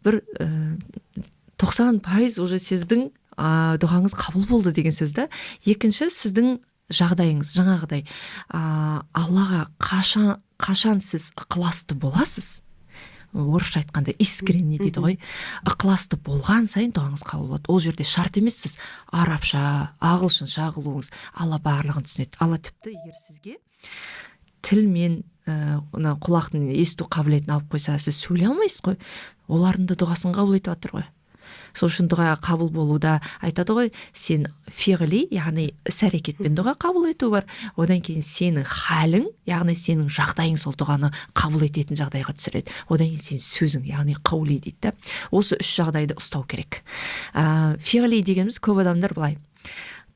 бір 90% уже сіздің дұғаңыз қабыл болды деген сөз да. Екінші, сіздің жағдайыңыз жаңағыдай Аллаға қашан сіз ықыласты боласыз, орысша айтқанда искренне дейді ғой, ықыласты болған сайын дұғаңыз қабыл болады. Ол жерде шарт емес сіз арабша, ағылшынша қылуыңыз. Алла барлығын түсінеді. Алла тіпті егер сізге тіл мен құлақтың есту қабілетін алып қойса, сіз сөйлей алмайсыз ғой, олардың да дұғасын қабыл етіп жатыр ғой. Сол үшін дұға қабыл болуда айтады ғой, сен фиғли, яғни іс-әрекетпен дұға қабыл ету бар. Одан кейін сенің халің, яғни сенің жағдайың сол дұғаны қабыл ететін жағдайға түсіреді. Одан кейін сен сөзің, яғни қаули дейді. Осы үш жағдайды ұстау керек. Фиғли дегеніміз, көп адамдар былай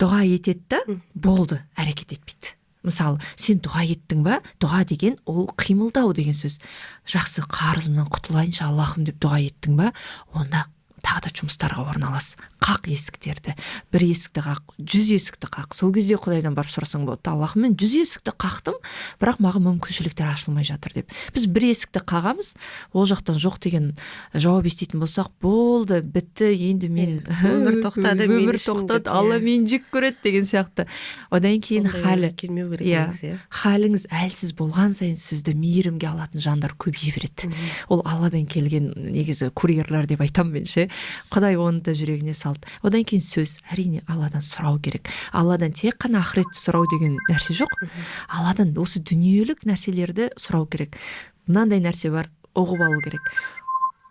дұға етеді, болды, әрекет етпейді. Мысалы, сен дұға еттің ба? Дұға деген ол қимылдау деген сөз. Жақсы, қарызымнан құтылайыншы Аллахым деп дұға еттің ба? Онда тағы да жұмыстарға орналас. Қақ есіктерді. Бір есікті қақ, 100 есікті қақ. Сол кезде Құдайдан барып сұрасаң болады. Аллахым, мен 100 есікті қақтым, бірақ маған мүмкіншіліктер ашылмай жатыр деп. Біз бір есікті қағамыз, ол жақтан жоқ деген жауап еститін болсақ, болды, бітті, енді мен өмір тоқтады, Алла мені жек көреді деген сияқты. Одан кейін халіңіз әлсіз болған сайын сізді мейірімге алатын жандар көбейе береді. Ол Алладан келген негізі курьерлер деп айтамын мен ше. Құдай оны да жүрегіне салды. Одан кейін сөз, әрине Алладан сұрау керек. Алладан тек қана ақыретті сұрау деген нәрсе жоқ. Алладан осы дүниелік нәрселерді сұрау керек. Мынандай нәрсе бар, ұғып алу керек.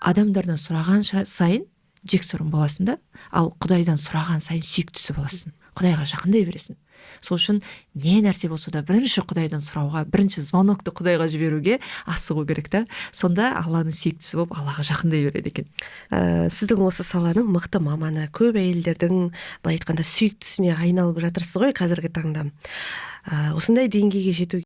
Адамдардан сұраған сайын жексұрын боласың да, ал Құдайдан сұраған сайын сүйіктісі боласың. Құдайға жақындай бересің. Сол үшін не нәрсе болса да бірінші Құдайдан сұрауға, бірінші звонокты Құдайға жіберуге асығу керек та. Сонда Алланың сүйіктісі болып Аллаға жақындай береді екен. Сіздің осы саланың мықты маманы, көп әйелдердің былай айтқанда сүйіктісіне айналып жатырсыз ғой қазіргі таңда. Осындай деңгейге жету